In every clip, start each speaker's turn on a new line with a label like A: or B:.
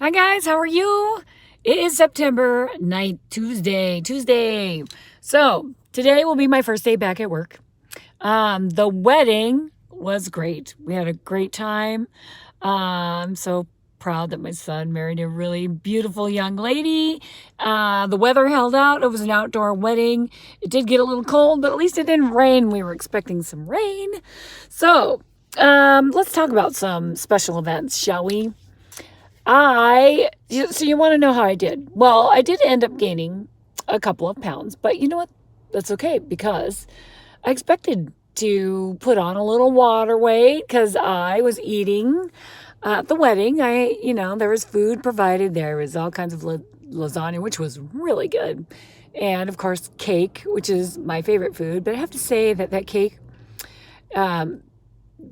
A: Hi guys, how are you? It is September 9th, Tuesday. So today will be my first day back at work. The wedding was great. We had a great time. I'm so proud that my son married a really beautiful young lady. The weather held out. It was an outdoor wedding. It did get a little cold, but at least it didn't rain. We were expecting some rain. So let's talk about some special events, shall we? So you want to know how I did? Well, I did end up gaining a couple of pounds, but you know what? That's okay because I expected to put on a little water weight because I was eating at the wedding. There was food provided. There was all kinds of lasagna, which was really good. And of course, cake, which is my favorite food. But I have to say that cake, um,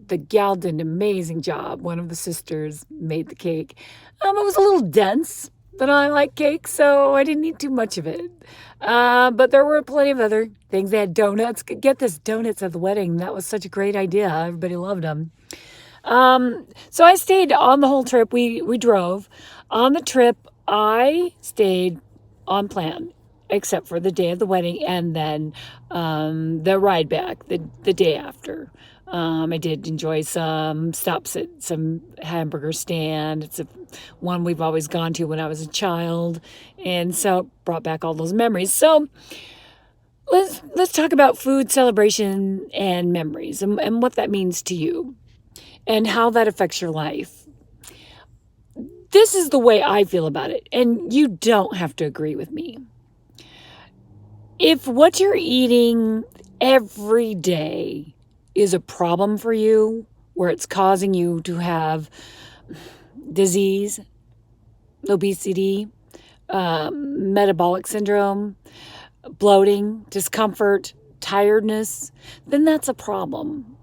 A: the gal did an amazing job. One of the sisters made the cake. It was a little dense, but I like cake, so I didn't eat too much of it. But there were plenty of other things. They had donuts. Get this, donuts at the wedding. That was such a great idea. Everybody loved them. So I stayed on the whole trip. We drove. On the trip, I stayed on plan, except for the day of the wedding and then the ride back the day after. I did enjoy some stops at some hamburger stand. It's one we've always gone to when I was a child, and so it brought back all those memories. So let's talk about food celebration and memories and what that means to you and how that affects your life. This is the way I feel about it, and you don't have to agree with me. If what you're eating every day is a problem for you, where it's causing you to have disease, obesity, metabolic syndrome, bloating, discomfort, tiredness, then that's a problem.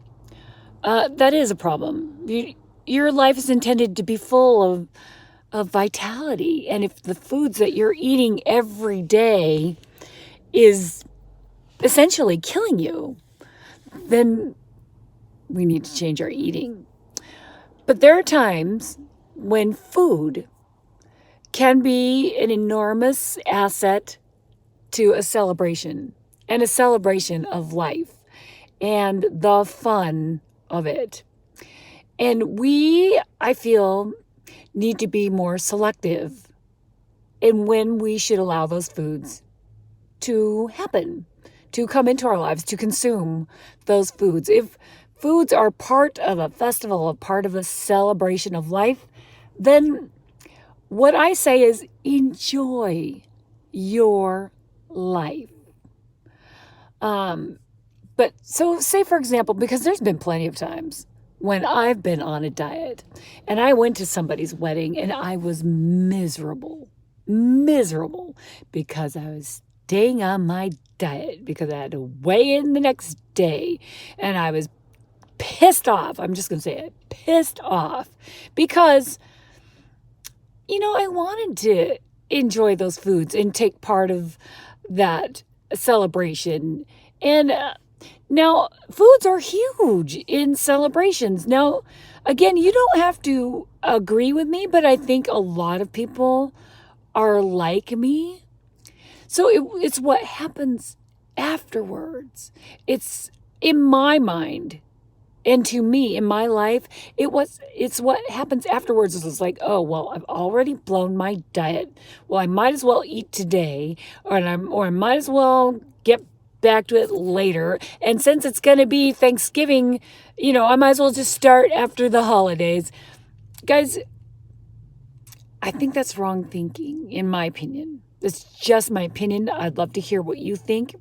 A: That is a problem. Your life is intended to be full of vitality. And if the foods that you're eating every day is essentially killing you, then we need to change our eating. But there are times when food can be an enormous asset to a celebration and a celebration of life and the fun of it. And I feel, need to be more selective in when we should allow those foods to happen, to come into our lives, to consume those foods. If foods are part of a festival, a part of a celebration of life, then what I say is enjoy your life. But so say, for example, because there's been plenty of times when I've been on a diet and I went to somebody's wedding and I was miserable because I was staying on my diet because I had to weigh in the next day and I was pissed off. I'm just going to say it, pissed off because, I wanted to enjoy those foods and take part of that celebration. And now, foods are huge in celebrations. Now, again, you don't have to agree with me, but I think a lot of people are like me. So it's what happens afterwards. It's in my mind. And to me, in my life, it's what happens afterwards. It's like, oh, well, I've already blown my diet. Well, I might as well eat today, or I might as well get back to it later. And since it's going to be Thanksgiving, I might as well just start after the holidays. Guys, I think that's wrong thinking, in my opinion. It's just my opinion. I'd love to hear what you think.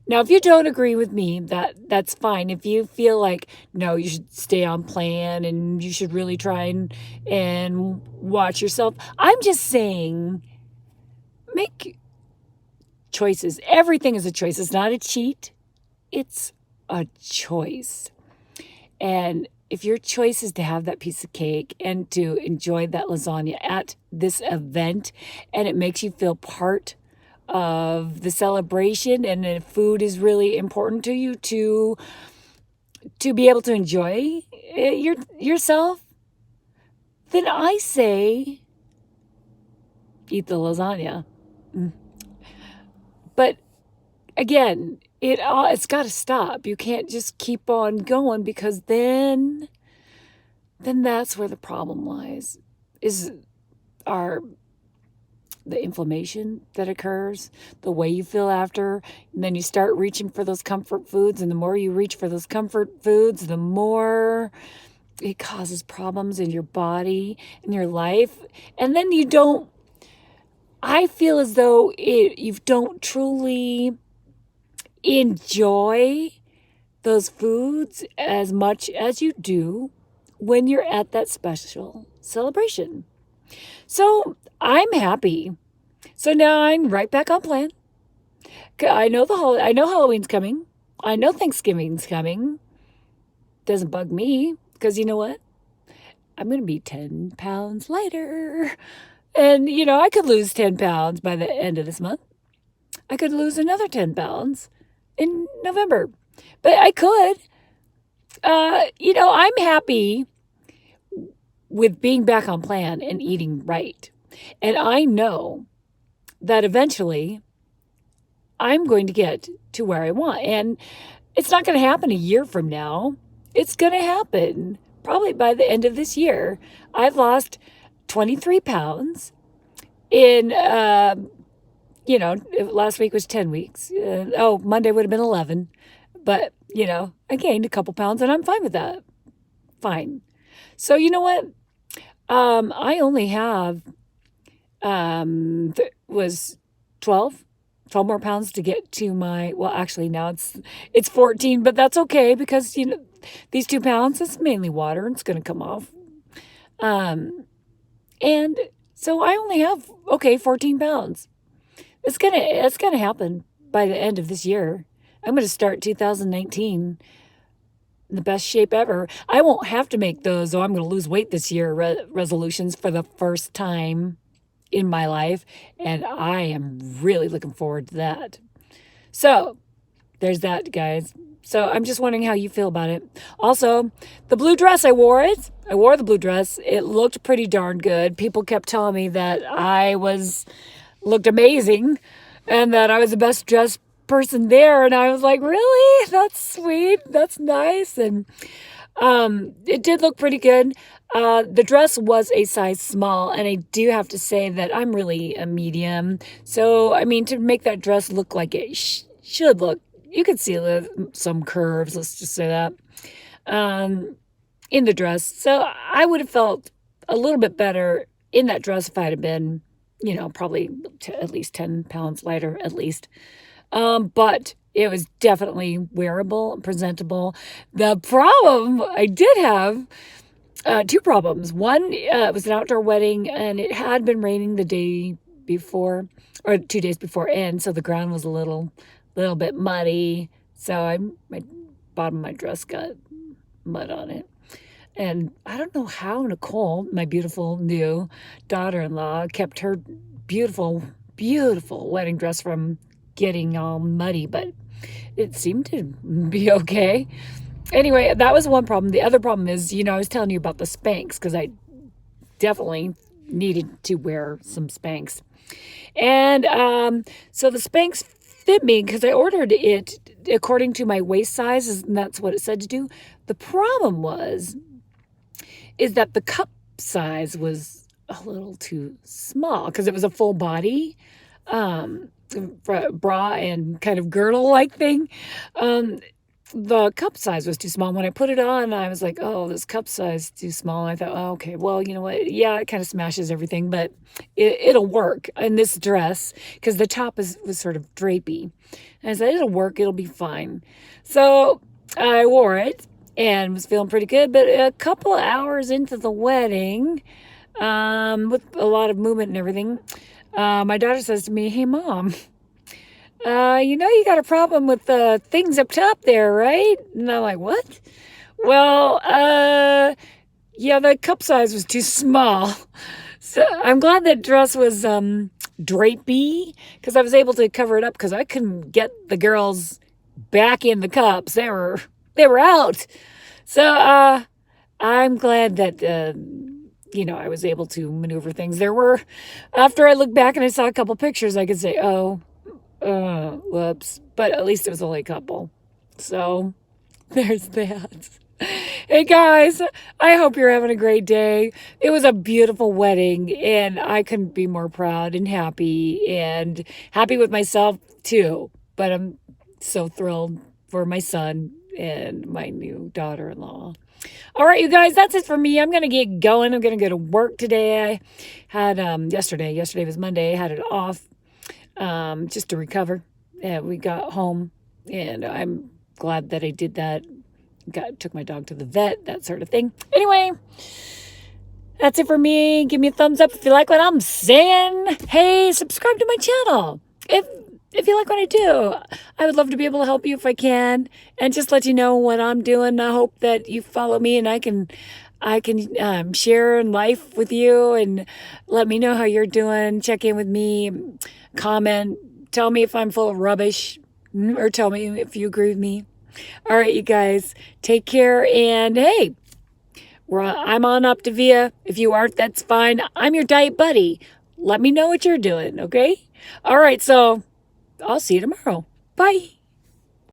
A: Now, if you don't agree with me, that's fine. If you feel like, no, you should stay on plan and you should really try and watch yourself. I'm just saying, make choices. Everything is a choice. It's not a cheat. It's a choice. And if your choice is to have that piece of cake and to enjoy that lasagna at this event, and it makes you feel part of the celebration, and if food is really important to you to be able to enjoy yourself, then I say eat the lasagna. But again, it's got to stop. You can't just keep on going, because then that's where the problem lies, is our the inflammation that occurs, the way you feel after, and then you start reaching for those comfort foods, and the more you reach for those comfort foods, the more it causes problems in your body, in your life. And then I feel as though you don't truly enjoy those foods as much as you do when you're at that special celebration. So I'm happy. So now I'm right back on plan. I know I know Halloween's coming. I know Thanksgiving's coming. Doesn't bug me, because you know what? I'm going to be 10 pounds lighter. And, I could lose 10 pounds by the end of this month. I could lose another 10 pounds in November. But I could. I'm happy with being back on plan and eating right. And I know that eventually I'm going to get to where I want. And it's not going to happen a year from now. It's going to happen probably by the end of this year. I've lost 23 pounds in, last week was 10 weeks. Monday would have been 11. But, I gained a couple pounds, and I'm fine with that. Fine. So you know what? I only have, was 12 more pounds to get to actually now it's 14, but that's okay, because, these 2 pounds, it's mainly water, and it's going to come off. And so I only have, 14 pounds. It's going to happen by the end of this year. I'm going to start 2019 in the best shape ever. I won't have to make those, I'm going to lose weight this year, resolutions for the first time in my life. And I am really looking forward to that. So there's that, guys. So I'm just wondering how you feel about it. Also, the blue dress, I wore the blue dress. It looked pretty darn good. People kept telling me that I looked amazing and that I was the best dressed person there. And I was like, really? That's sweet. That's nice. And it did look pretty good. The dress was a size small, and I do have to say that I'm really a medium. So, to make that dress look like it should look, you could see some curves, let's just say that, in the dress. So I would have felt a little bit better in that dress if I'd have been, probably at least 10 pounds lighter, at least. But it was definitely wearable and presentable. The problem I did have, 2 problems. One, it was an outdoor wedding, and it had been raining the day before, or 2 days before, and so the ground was a little bit muddy. So my bottom of my dress got mud on it. And I don't know how Nicole, my beautiful new daughter-in-law, kept her beautiful, beautiful wedding dress from getting all muddy, but it seemed to be okay. Anyway, that was one problem. The other problem is, I was telling you about the Spanx, because I definitely needed to wear some Spanx. And so the Spanx fit me because I ordered it according to my waist size, and that's what it said to do. The problem is that the cup size was a little too small, because it was a full body bra and kind of girdle-like thing. The cup size was too small. When I put it on, I was like, oh, this cup size is too small. I thought, oh, okay, well, you know what? Yeah, it kind of smashes everything, but it'll work in this dress, because the top was sort of drapey. And I said, it'll work. It'll be fine. So I wore it and was feeling pretty good. But a couple of hours into the wedding, with a lot of movement and everything, my daughter says to me, hey, Mom, you got a problem with the things up top there, right? And I'm like, what? Well, yeah, the cup size was too small. So I'm glad that dress was drapey, because I was able to cover it up, because I couldn't get the girls back in the cups. They were out. So I'm glad that I was able to maneuver things. There were, after I looked back and I saw a couple pictures, I could say, oh, whoops. But at least it was only a couple. So there's that. Hey guys, I hope you're having a great day. It was a beautiful wedding, and I couldn't be more proud and happy with myself too. But I'm so thrilled for my son and my new daughter-in-law. All right, you guys, that's it for me. I'm going to get going. I'm going to go to work today. I had yesterday was Monday. I had it off just to recover. And we got home, and I'm glad that I did that. Took my dog to the vet, that sort of thing. Anyway, that's it for me. Give me a thumbs up if you like what I'm saying. Hey, subscribe to my channel. If you like what I do, I would love to be able to help you if I can, and just let you know what I'm doing. I hope that you follow me, and I can share in life with you, and let me know how you're doing. Check in with me, comment, tell me if I'm full of rubbish, or tell me if you agree with me. All right, you guys, take care, and hey, I'm on Optavia. If you aren't, that's fine. I'm your diet buddy. Let me know what you're doing, okay? All right, so I'll see you tomorrow. Bye.